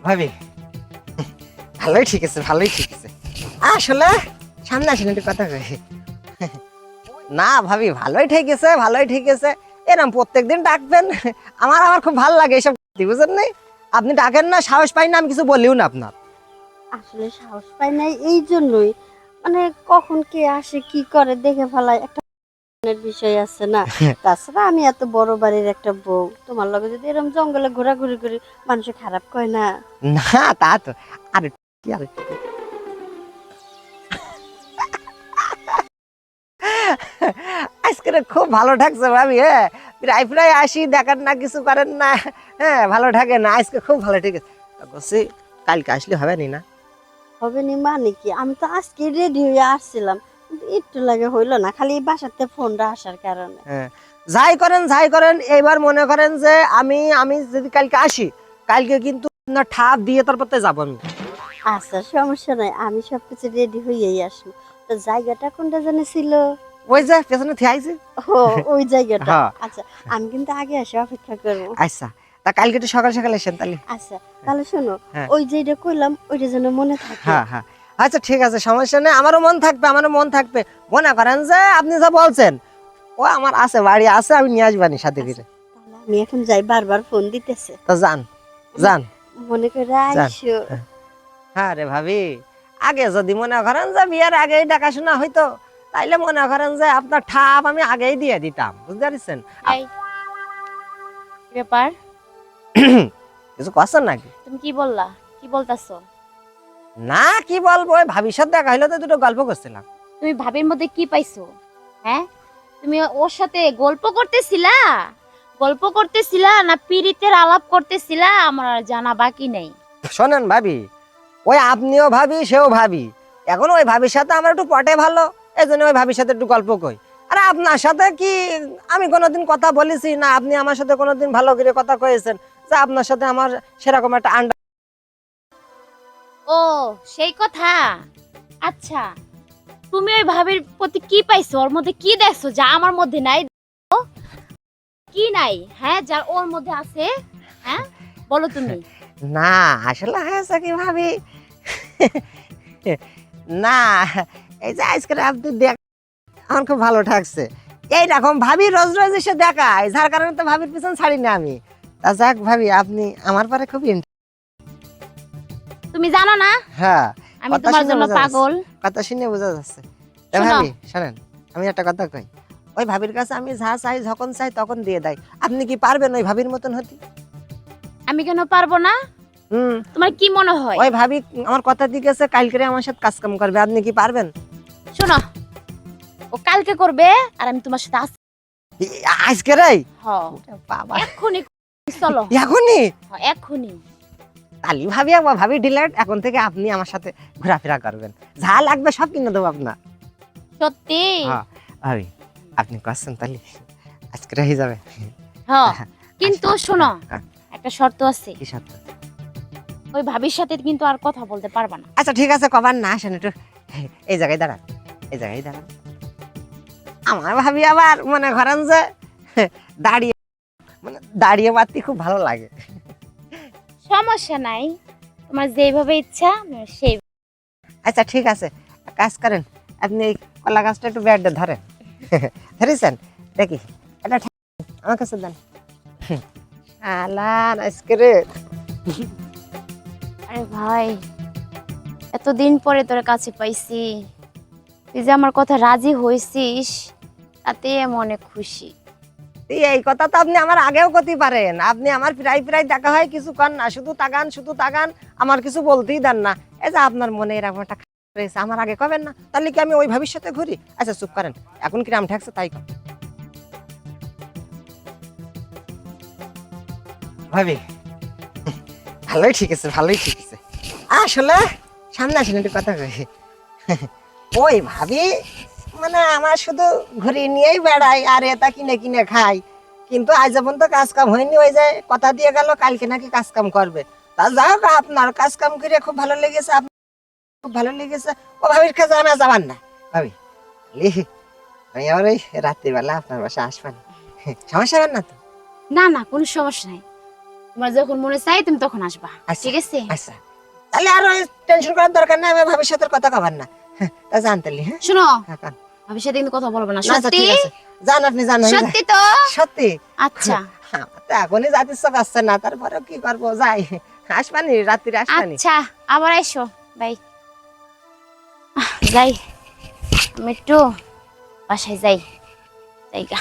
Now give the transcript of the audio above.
ভাবি ভালোই ঠিক আছে, ভালোই ঠিক আছে। আসলে সামনে আসেন একটু কথা কই। না ভাবি ভালোই ঠিক আছে, ভালোই ঠিক আছে। এরকম প্রত্যেকদিন ডাকবেন, আমার আমার খুব ভালো লাগে এসব, বুঝছেন নাই? আপনি ডাকেন না, সাহস পাই না, আমি কিছু বলিও না আপনার। আসলে সাহস পাই নাই এই জন্যই, মানে কখন কে আসে কি করে দেখে ফেলায় একটা বিষয় আছে না। তাছাড়া আমি এত বড় বাড়ির একটা বউ, তোমার লগে যদি এরকম জঙ্গলে ঘোরাঘুরি করি মানুষ খারাপ কয় না। না তা তো আরে কি আরে আজকে খুব ভালো ঠাকছে ভাবি। হ্যাঁ, প্রায় প্রায় আসি, দেখার না কিছু করেন না। হ্যাঁ, ভালো ঠাকে না, আজকে খুব ভালো ঠিক আছে। বলছি কালকে আসলে হবে নি না? হবে নি মানে কি, আমি তো আজকে রেডি হয়ে আসছিলাম, কিন্তু একটু লাগে হইলো না, খালি এই বাসাতে ফোনটা আসার কারণে। হ্যাঁ, যাই করেন এইবার মনে করেন যে আমি যদি কালকে আসি, কালকে কিন্তু না ঠাপ দিয়ে তারপর তো যাবো আমি। আচ্ছা সমস্যা নাই, আমি সবকিছু রেডি হয়েই আসবো। তো জায়গাটা কোনটা জানি ছিল? ওই যে পেছনে থিয়াইছে। ও, ওই জায়গাটা। হ্যাঁ, আচ্ছা, আমি কিন্তু আগে এসে অপেক্ষা করবো। আচ্ছা তা কালকে একটু সকাল সকাল এসেন তাহলে। আচ্ছা তাহলে শোনো, হ্যাঁ ওই যেটা কইলাম ওইটা যেন মনে থাকে। হ্যাঁ হ্যাঁ, আচ্ছা ঠিক আছে, সমস্যা নেই, আমারও মন থাকবে, আমারও মন থাকবে। মনে করেন যে আপনি যা বলছেন ও আমার আছে, বাড়ি আছে, আমি নিয়ে আসবানি সাথে আচ্ছা, করে। তাহলে আমি এখন যাই, বারবার ফোন দিতেছে। তো যান যান মনে করে যান। আইসো। হ্যাঁ রে ভাবি, আগে যদি মনে করেন যে বিয়ের আগেই দেখাশোনা হইতো, তাইলে মনে করেন যে আপনার ঠাপ আমি আগেই দিয়ে দিতাম, বুঝতে পারছেন? এই কি ব্যাপার? কিছু করছেন নাকি? তুমি কি বললা? কি বলতাছো? না কি বলবো, ওই ভাবির সাথে দেখা হইলো তো দুটো গল্প করছিলাম। তুমি ভাবির মধ্যে কি পাইছো? হ্যাঁ, তুমি ওর সাথে গল্প করতেছিলা? গল্প করতেছিলা না পীড়িতের আলাপ করতেছিলা আমার আর জানা বাকি নেই। শোনেন ভাবি, ওই আপনিও ভাবি সেও ভাবি, এখন ওই ভাবির সাথে আমার একটু পটে ভালো, এই জন্য ওই ভাবির সাথে একটু গল্প কই। আরে আপনার সাথে কি আমি কোনোদিন কথা বলেছি না? আপনি আমার সাথে কোনোদিন ভালো করে কথা কয়েছেন যে আপনার সাথে আমার সেরকম একটা আন্ডা? ও, সেই কথা। আচ্ছা, তুমি ওই ভাবির প্রতি কি পাইছো? ওর মধ্যে কি দেখছো যা আমার মধ্যে নাই? কি নাই, হ্যাঁ, যা ওর মধ্যে আছে? হ্যাঁ, বলো তুমি। না আসলে হয়েছে কি ভাবি, না এই যে আজকে আপনি দেখ আমার খুব ভালো ঠাকছে। এইরকম ভাবি রোজ রোজ এসে দেখায়, যার কারণে তো ভাবির পিছন ছাড়ি না আমি। তা যাক ভাবি, আপনি আমার পরে খুব তুমি জানো না হ্যাঁ, আমি কথা তোমার শুনে জন্য বোঝা যাচ্ছে, পাগল। কথা শুনে বোঝা যাচ্ছে। তা শোনো। ভাবি শোনেন, আমি একটা কথা কই, ওই ভাবির কাছে আমি যা চাই যখন চাই তখন দিয়ে দেয়। আপনি কি পারবেন ওই ভাবির মতন হতে? আমি কেন পারবো না? হুম, তোমার কি মনে হয়? ওই ভাবি আমার কথা দিয়ে গেছে কালকে আমার সাথে কাজ কাম করবে, আপনি কি পারবেন? শোনো, ও কালকে করবে আর আমি তোমার সাথে আসছি। আজকে রে হ, বাবা, এক্ষুনি চলো। এখনই? হ, এক্ষুনি। তালি ভাবি, আমার ভাবি ডিলার, এখন থেকে আপনি আমার সাথে ঘোরাফেরা করবেন, যা লাগবে সব কিনে দেবো আপনার। সত্যি? হ্যাঁ ভাবি, আপনি করছেন তাহলে আজকে রয়ে যাবে। হ, কিন্তু শোনো, একটা শর্ত আছে। কি সত্য? ওই ভাবির সাথে কিন্তু আর কথা বলতে পারবা না। আচ্ছা ঠিক আছে, কবার না আসেন একটু এই জায়গায় দাঁড়ান, এই জায়গায় দাঁড়ান। আমার ভাবি আবার মনে করেন যে দাঁড়িয়ে, মানে দাঁড়িয়ে মারতে খুব ভালো লাগে। সমস্যা নাই, তোমার যেভাবে ইচ্ছা সেই। আচ্ছা ঠিক আছে, এক কাজ করেন, আপনি এই কলা গাছটা একটু ব্যাট ধরেন। ধরেছেন দেখি, এটা আমার কাছে দেন। শালার আজকে রে, আরে ভাই, এতদিন পরে তোর কাছে পাইছি, তুই যে আমার কথা রাজি হয়েছিস তাতে আমি অনেক খুশি। এই কথা তো আপনি আমার আগেও করতে পারেন। আপনি আমার প্রায় প্রায় দেখা হয়, কিছু কর না, শুধু তাকান শুধু তাকান, আমার কিছু বলতেই দেন না। এই যে আপনার মনে এরকম একটা খারাপ রয়েছে, আমার আগে কবেন না? তাহলে কি আমি ওই ভবিষ্যতে ঘুরি? আচ্ছা চুপ করেন, এখন কি রাম ঠেকছে তাই কর। ভাবি ভালোই ঠিক আছে, ভালোই ঠিক আছে। আসলে সামনে আসেন একটু কথা কই। ওই ভাবি মানে আমার শুধু ঘুরিয়ে নিয়েই বেড়াই আর এটা কিনে কিনে খাই, কিন্তু আজ যখন তো কাজ কাম হয়নি, ওই যে কথা দিয়ে গেল কালকে নাকি কাজ কাম করবে। তা যাই হোক, আপনার কাজ কাম করে খুব ভালো লেগেছে, আপনার খুব ভালো লেগেছে। ও ভাবির কাছে আমি আর যাবার না ভাবি, আমি আবার ওই রাত্রিবেলা আপনার বাসায় আসবেন, সমস্যা হবে না তো? না না, কোনো সমস্যা নাই। তোমার যখন মনে চাই তুমি তখন আসবা, আচ্ছা। ঠিক আছে? আচ্ছা তাহলে আর টেনশন করার দরকার নাই, আমি ভবিষ্যতের কথা কবার না। তা জানতেলি। হ্যাঁ শোনো, হ্যাঁ, কান। ভাবির সাথে কিন্তু কথা বলবো না, না, আচ্ছা, সত্যি? ঠিক আছে। জান আপনি জান, আমি যাই। সত্যি তো? সত্যি। আচ্ছা আমার তো এখনই যাতে ইচ্ছা করছে না, তারপরে কি করবো, যাই। আসবানি রাত্রিরে আসবানি। আচ্ছা, আবার আইসো, বাই। যাই, আমি একটু বাসায় যাই, জায়গা।